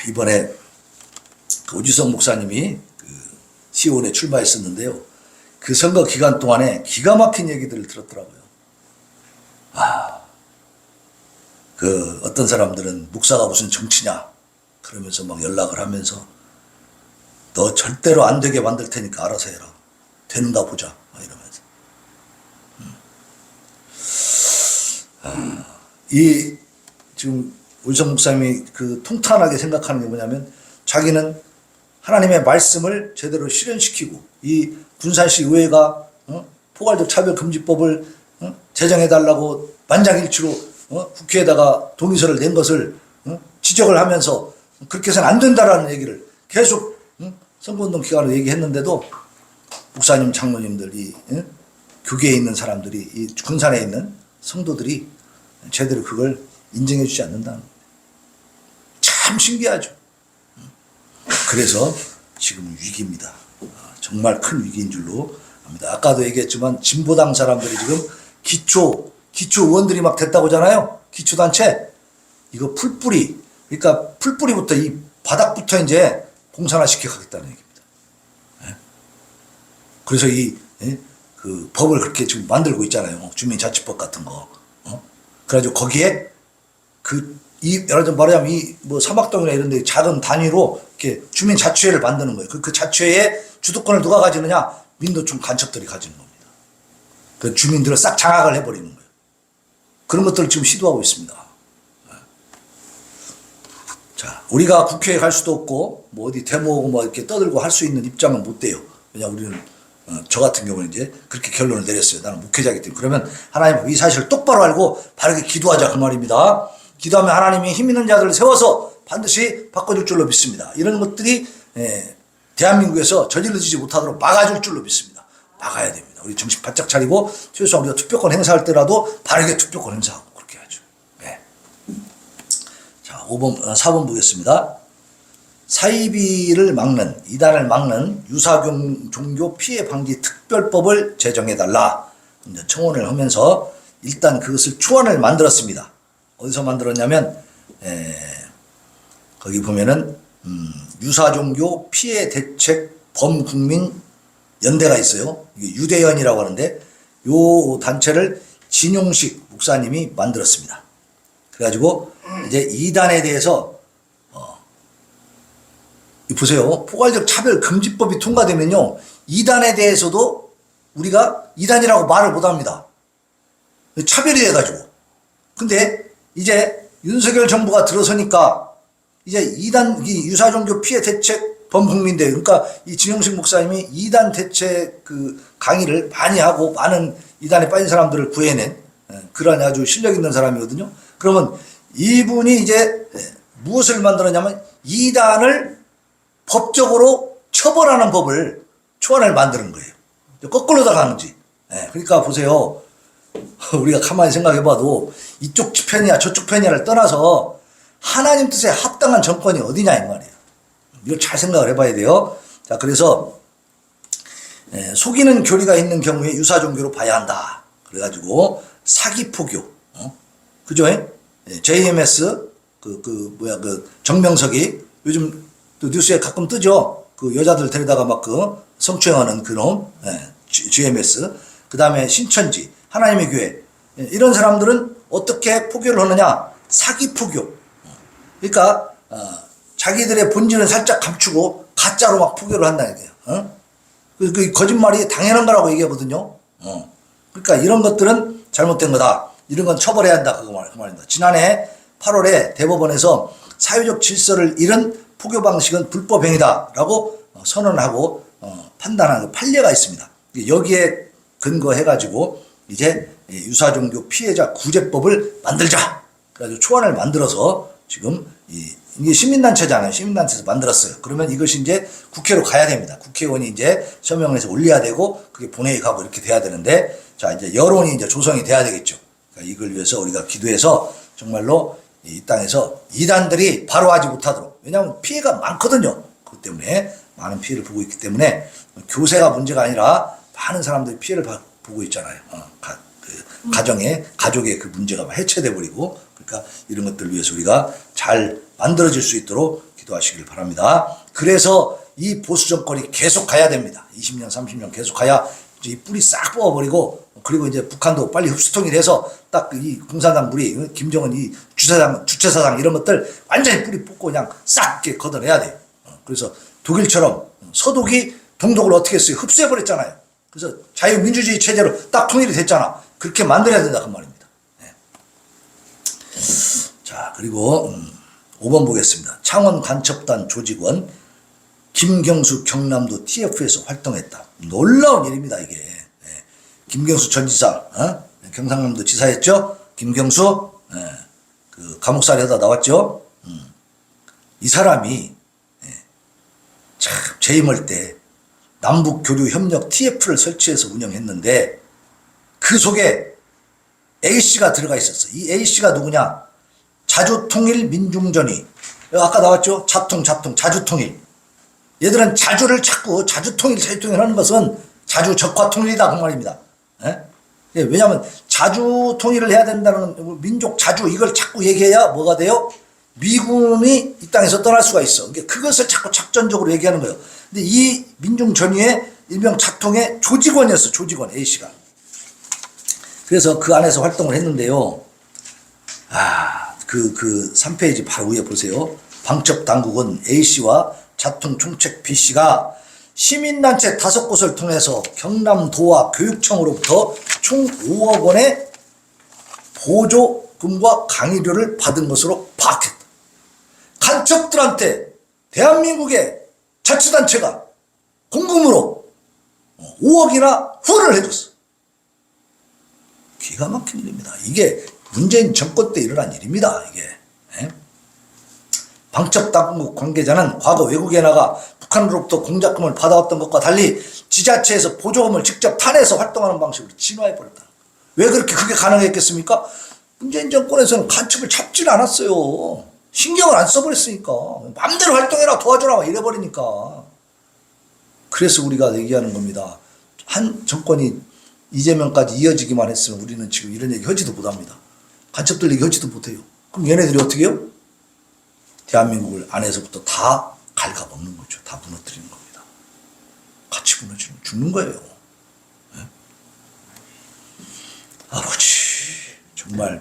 이번에 그 오주성 목사님이 그 시온에 출마했었는데요. 그 선거 기간 동안에 기가 막힌 얘기들을 들었더라고요. 그 어떤 사람들은 목사가 무슨 정치냐 그러면서 막 연락을 하면서 너 절대로 안 되게 만들 테니까 알아서 해라. 되는가 보자. 이러면서. 이 지금 오주성 목사님이 그 통탄하게 생각하는 게 뭐냐면 자기는 하나님의 말씀을 제대로 실현시키고 이 군산시 의회가 포괄적 차별금지법을 제정해달라고 만장일치로 국회에다가 동의서를 낸 것을 지적을 하면서 그렇게 해서는 안 된다라는 얘기를 계속 선거운동 기간으로 얘기했는데도 목사님, 장로님들, 교계에 있는 사람들이, 이 군산에 있는 성도들이 제대로 그걸 인정해 주지 않는다는 거예요. 참 신기하죠. 그래서 지금 위기입니다. 정말 큰 위기인 줄로 압니다. 아까도 얘기했지만 진보당 사람들이 지금 기초 의원들이 막 됐다고 하잖아요. 기초단체. 이거 풀뿌리. 그러니까 풀뿌리부터 이 바닥부터 이제 공산화 시켜가겠다는 얘기입니다. 그래서 그 법을 그렇게 지금 만들고 있잖아요. 주민자치법 같은 거. 그래가지고 거기에 예를 들어 말하자면 뭐 사막동이나 이런 데 작은 단위로 이렇게 주민자치회를 만드는 거예요. 그 자치회의 주도권을 누가 가지느냐? 민노총 간첩들이 가지는 겁니다. 그 주민들을 싹 장악을 해버리는 거예요. 그런 것들을 지금 시도하고 있습니다. 자, 우리가 국회에 갈 수도 없고, 뭐 어디 데모하고 뭐 이렇게 떠들고 할 수 있는 입장은 못 돼요. 왜냐, 우리는, 저 같은 경우는 이제 그렇게 결론을 내렸어요. 나는 목회자이기 때문에. 그러면 하나님 이 사실을 똑바로 알고 바르게 기도하자. 그 말입니다. 기도하면 하나님이 힘 있는 자들을 세워서 반드시 바꿔줄 줄로 믿습니다. 이런 것들이, 대한민국에서 저질러지지 못하도록 막아줄 줄로 믿습니다. 막아야 됩니다. 우리 정신 바짝 차리고, 최소한 우리가 투표권 행사할 때라도 바르게 투표권 행사하고 그렇게 하죠. 네. 자, 4번 보겠습니다. 사이비를 막는, 이단을 막는 유사종교 피해 방지 특별법을 제정해달라. 청원을 하면서 일단 그것을 초안을 만들었습니다. 어디서 만들었냐면, 거기 보면은, 유사종교 피해 대책 범국민 연대가 있어요. 이게 유대연이라고 하는데, 요 단체를 진용식 목사님이 만들었습니다. 그래가지고, 이제 이단에 대해서, 보세요. 포괄적 차별금지법이 통과되면요, 이단에 대해서도 우리가 이단이라고 말을 못 합니다. 차별이 돼가지고. 근데 이제 윤석열 정부가 들어서니까 이제 유사종교 피해 대책 범국민대회, 그러니까 이 진용식 목사님이 이단 대책 그 강의를 많이 하고 많은 이단에 빠진 사람들을 구해낸 그런 아주 실력 있는 사람이거든요. 그러면 이분이 이제 무엇을 만들었냐면 이단을 법적으로 처벌하는 법을 초안을 만드는 거예요. 거꾸로 다 가는지. 그러니까 보세요. 우리가 가만히 생각해봐도 이쪽 편이야 저쪽 편이야를 떠나서 하나님 뜻에 합당한 정권이 어디냐 이 말이에요. 이거 잘 생각을 해봐야 돼요. 자, 그래서 속이는 교리가 있는 경우에 유사종교로 봐야 한다. 그래가지고 사기 포교, 그죠? JMS 정명석이 요즘 또 뉴스에 가끔 뜨죠. 그 여자들 데려다가 막 그 성추행하는 그놈, GMS. 그 다음에 신천지, 하나님의 교회. 이런 사람들은 어떻게 포교를 하느냐? 사기 포교. 그러니까, 자기들의 본질은 살짝 감추고 가짜로 막 포교를 한다는 얘기예요. 그 거짓말이 당연한 거라고 얘기하거든요. 그러니까 이런 것들은 잘못된 거다. 이런 건 처벌해야 한다. 그 말입니다. 지난해 8월에 대법원에서 사회적 질서를 잃은 포교 방식은 불법 행위다라고 선언하고 판단하는 판례가 있습니다. 여기에 근거해가지고 이제 유사종교 피해자 구제법을 만들자. 그래가지고 초안을 만들어서 지금 이게 시민단체잖아요. 시민단체에서 만들었어요. 그러면 이것이 이제 국회로 가야 됩니다. 국회의원이 이제 서명을 해서 올려야 되고 그게 본회의 가고 이렇게 돼야 되는데, 자, 이제 여론이 이제 조성이 돼야 되겠죠. 그러니까 이걸 위해서 우리가 기도해서 정말로 이 땅에서 이단들이 바로 하지 못하도록. 왜냐하면 피해가 많거든요. 그렇기 때문에 많은 피해를 보고 있기 때문에 교세가 문제가 아니라 많은 사람들이 피해를 보고 있잖아요. 가족의 그 문제가 해체돼 버리고. 그러니까 이런 것들을 위해서 우리가 잘 만들어질 수 있도록 기도하시길 바랍니다. 그래서 이 보수 정권이 계속 가야 됩니다. 20년, 30년 계속 가야 이 뿌리 싹 뽑아버리고, 그리고 이제 북한도 빨리 흡수통일해서 딱 이 공산당 물이, 김정은 이 주체사상 이런 것들 완전히 뿌리 뽑고 그냥 싹 이렇게 걷어내야 돼요. 그래서 독일처럼 서독이 동독을 어떻게 했어요? 흡수해버렸잖아요. 그래서 자유민주주의 체제로 딱 통일이 됐잖아. 그렇게 만들어야 된다 그 말입니다. 네. 자, 그리고 5번 보겠습니다. 창원 간첩단 조직원 김경수 경남도 TF에서 활동했다. 놀라운 일입니다 이게. 네. 김경수 전 지사, 경상남도 지사였죠. 김경수, 그 감옥살이 하다 나왔죠. 이 사람이 참 재임할 때 남북교류협력 TF를 설치해서 운영했는데 그 속에 A씨가 들어가 있었어. 이 A씨가 누구냐? 자주통일민중전위. 아까 나왔죠? 자주통일. 얘들은 자주를 찾고 자주통일 하는 것은 자주적화통일이다 그 말입니다. 왜냐하면 자주통일을 해야 된다는 민족 자주 이걸 자꾸 얘기해야 뭐가 돼요? 미군이 이 땅에서 떠날 수가 있어. 그것을 자꾸 작전적으로 얘기하는 거예요. 근데 이 민중전위의 일명 자통의 조직원이었어. 조직원 A씨가. 그래서 그 안에서 활동을 했는데요. 그 3페이지 바로 위에 보세요. 방첩 당국은 A씨와 자통 총책 B씨가 시민단체 5곳을 통해서 경남도와 교육청으로부터 총 5억 원의 보조금과 강의료를 받은 것으로 파악했다. 간첩들한테 대한민국의 자치단체가 공금으로 5억이나 후원을 해줬어. 기가 막힌 일입니다. 이게 문재인 정권 때 일어난 일입니다. 이게. 방첩당국 관계자는 과거 외국에 나가 북한으로부터 공작금을 받아왔던 것과 달리 지자체에서 보조금을 직접 타내서 활동하는 방식으로 진화해버렸다. 왜 그렇게 그게 가능했겠습니까? 문재인 정권에서는 간첩을 잡질 않았어요. 신경을 안 써버렸으니까. 마음대로 활동해라 도와줘라 이래버리니까. 그래서 우리가 얘기하는 겁니다. 한 정권이 이재명까지 이어지기만 했으면 우리는 지금 이런 얘기 하지도 못합니다. 간첩들 얘기 하지도 못해요. 그럼 얘네들이 어떻게 해요? 대한민국을 안에서부터 다 갉아먹는 거죠. 다 무너뜨리는 겁니다. 같이 무너지면 죽는 거예요. 네? 아버지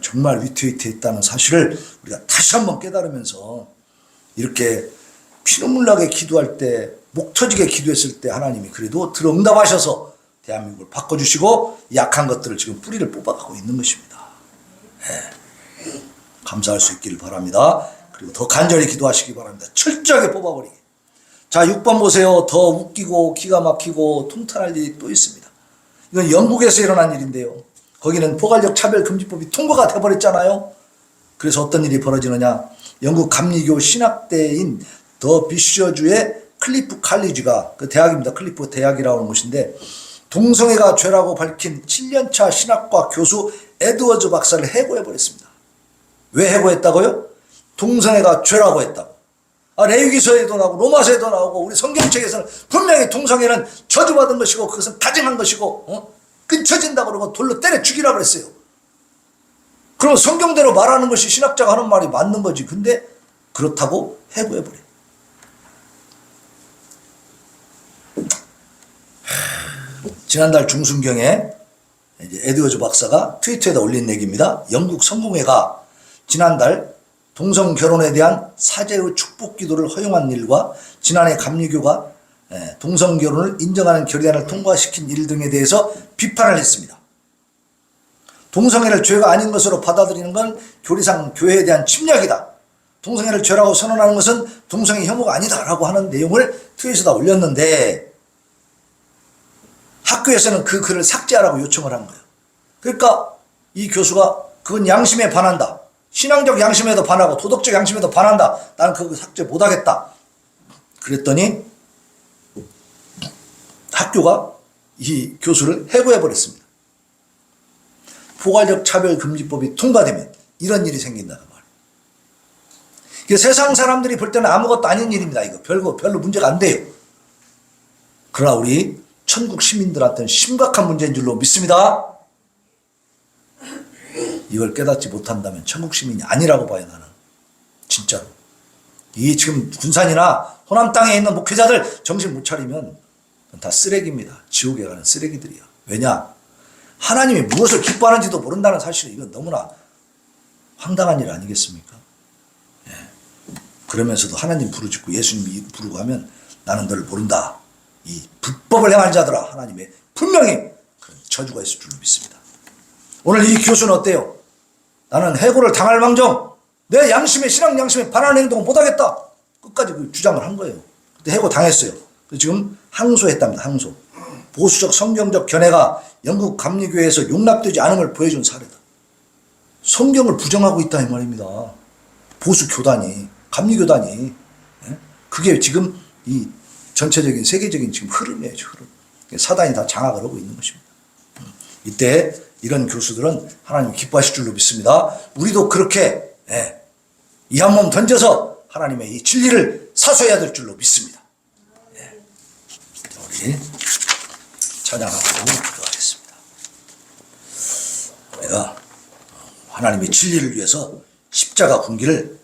정말 위태위태했다는 사실을 우리가 다시 한번 깨달으면서 이렇게 피눈물 나게 기도할 때 목 터지게 기도했을 때 하나님이 그래도 들어응답하셔서 대한민국을 바꿔주시고 약한 것들을 지금 뿌리를 뽑아가고 있는 것입니다. 네. 감사할 수 있기를 바랍니다. 그리고 더 간절히 기도하시기 바랍니다. 철저하게 뽑아버리게. 자, 6번 보세요. 더 웃기고 기가 막히고 통탄할 일이 또 있습니다. 이건 영국에서 일어난 일인데요. 거기는 포괄적 차별금지법이 통과가 돼버렸잖아요. 그래서 어떤 일이 벌어지느냐. 영국 감리교 신학대인 더 비셔주의 클리프 칼리지가 그 대학입니다. 클리프 대학이라고 하는 곳인데 동성애가 죄라고 밝힌 7년차 신학과 교수 에드워즈 박사를 해고해버렸습니다. 왜 해고했다고요? 동성애가 죄라고 했다고. 레위기서에도 나오고 로마서에도 나오고 우리 성경책에서는 분명히 동성애는 저주받은 것이고 그것은 다정한 것이고 끊쳐진다고 그러고 돌로 때려 죽이라고 그랬어요. 그럼 성경대로 말하는 것이 신학자가 하는 말이 맞는 거지. 근데 그렇다고 해고해버려. 지난달 중순경에 이제 에드워즈 박사가 트위터에다 올린 얘기입니다. 영국 성공회가 지난달 동성 결혼에 대한 사제의 축복 기도를 허용한 일과 지난해 감리교가 동성 결혼을 인정하는 결의안을 통과시킨 일 등에 대해서 비판을 했습니다. 동성애를 죄가 아닌 것으로 받아들이는 건 교리상 교회에 대한 침략이다. 동성애를 죄라고 선언하는 것은 동성애 혐오가 아니다라고 하는 내용을 트윗에다 올렸는데 학교에서는 그 글을 삭제하라고 요청을 한 거예요. 그러니까 이 교수가 그건 양심에 반한다. 신앙적 양심에도 반하고 도덕적 양심에도 반한다. 나는 그거 삭제 못하겠다. 그랬더니 학교가 이 교수를 해고해버렸습니다. 포괄적 차별금지법이 통과되면 이런 일이 생긴다는 말이에요. 세상 사람들이 볼 때는 아무것도 아닌 일입니다. 이거 별로 문제가 안 돼요. 그러나 우리 천국 시민들한테는 심각한 문제인 줄로 믿습니다. 이걸 깨닫지 못한다면 천국 시민이 아니라고 봐요. 나는 진짜로. 이 지금 군산이나 호남 땅에 있는 목회자들 정신 못 차리면 다 쓰레기입니다. 지옥에 가는 쓰레기들이야. 왜냐? 하나님이 무엇을 기뻐하는지도 모른다는 사실은 이건 너무나 황당한 일 아니겠습니까? 예. 그러면서도 하나님 부르짖고 예수님 부르고 하면 나는 너를 모른다. 이 불법을 행하는 자들아, 하나님의 분명히 그런 저주가 있을 줄로 믿습니다. 오늘 이 교수는 어때요? 나는 해고를 당할 망정 내 양심에, 신앙 양심에 반하는 행동은 못하겠다. 끝까지 그 주장을 한 거예요. 근데 해고 당했어요. 지금 항소했답니다. 항소. 보수적 성경적 견해가 영국 감리교회에서 용납되지 않음을 보여준 사례다. 성경을 부정하고 있다 이 말입니다. 보수 교단이, 감리교단이. 그게 지금 이 전체적인 세계적인 지금 흐름이에요. 흐름. 사단이 다 장악을 하고 있는 것입니다. 이때 이런 교수들은 하나님 기뻐하실 줄로 믿습니다. 우리도 그렇게 이 한 몸 던져서 하나님의 이 진리를 사수해야 될 줄로 믿습니다. 우리 찬양하고 기도하겠습니다. 우리가 하나님의 진리를 위해서 십자가 군기를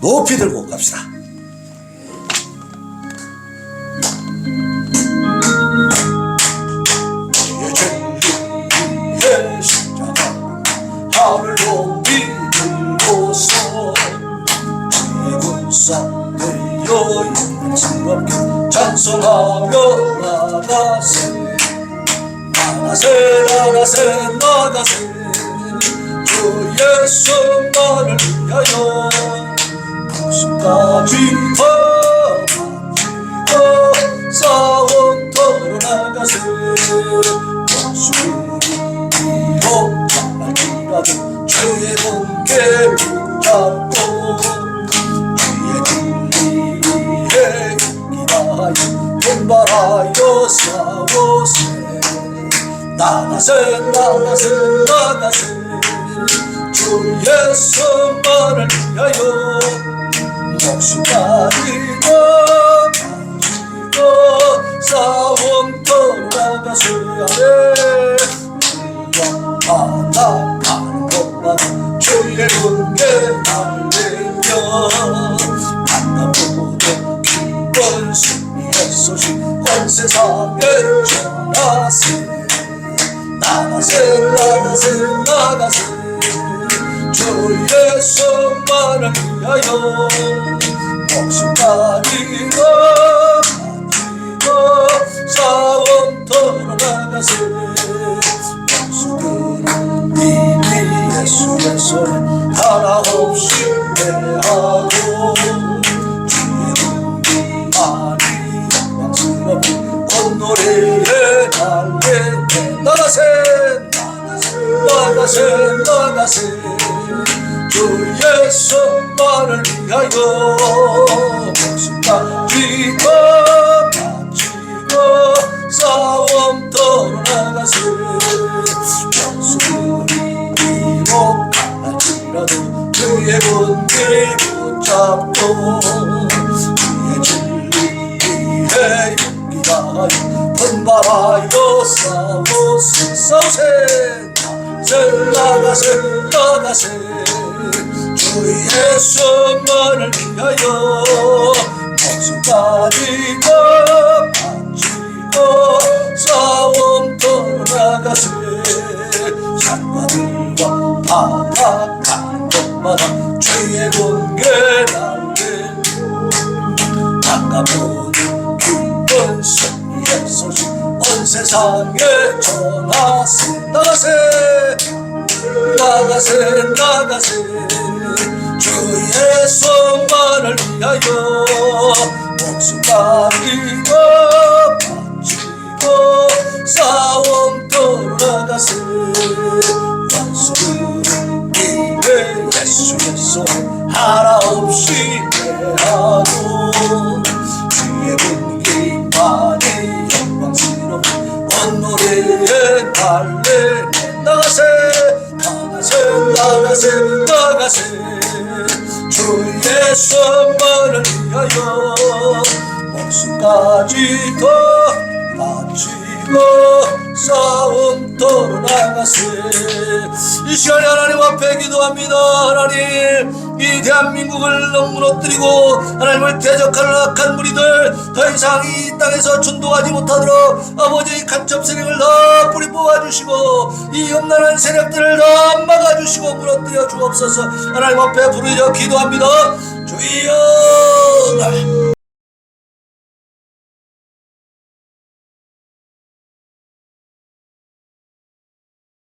높이 들고 갑시다. 진리의 십자가 하늘 높이 들고서 지군상 되어 영광스럽게 찬송하며 나가세 나가세 나가세 나가세 주 예수만을 위하여 목숨까지 바치고 싸움터로 나가세 목숨으로 장날지라도 주의 공개 붙잡고 주의 진리 위에 기다하여 분발하여 싸우세 나가세 나가세 나가세 주 예수만을 위하여 목숨까지 바치고 싸움터로 나가세 주와 바다 가는 곳마다 주의 군대 달리며 반갑고도 기쁜 승리의 소식 온 세상에 전하세 나가세 나가세 나가세 주 예수만을 위하여 목숨까지 바치고 싸움터로 나가세 목숨들은 이미 예수의 손에 하나 없이 배하고 주의 군기만이 영광스럽게 온 노래에 달리네 나가세 나가세 나가세 주 예수만을 위하여 목숨까지 바치고 싸움터로 나가세 영수들이 비록 갈지라도 주의 군기 붙잡고 주의 진리에 용기하여 분발하여 싸우세 나가세 나가세 주 예수만을 위하여 목숨까지 바치고 싸움터로 나가세 산과 들과 바다 가는 곳마다 주의 군계 날리며 반갑고도 기쁜 승리의 소식 온 세상에 전하세 나가세 나가세 나가세 주 예수만을 위하여 목숨까지 바치고 싸움터로 나가세 원수들은 이내 예수의 손 하나 없이 패하고 주의 군기만이 영광스럽게 온 노래에 달리네 나가세 나가세 나가세 나가세 주 예수만을 위하여 목숨까지 더 바치고 싸움 더 나아가세. 이 시간에 하나님 앞에 기도합니다. 하나님, 이 대한민국을 무너뜨리고 하나님을 대적하는 악한 무리들 더 이상 이 땅에서 준동하지 못하도록 아버지의 간첩 세력을 더 뿌리 뽑아주시고 이 음란한 세력들을 더 막아주시고 무너뜨려 주옵소서. 하나님 앞에 부르짖어 기도합니다. 주여.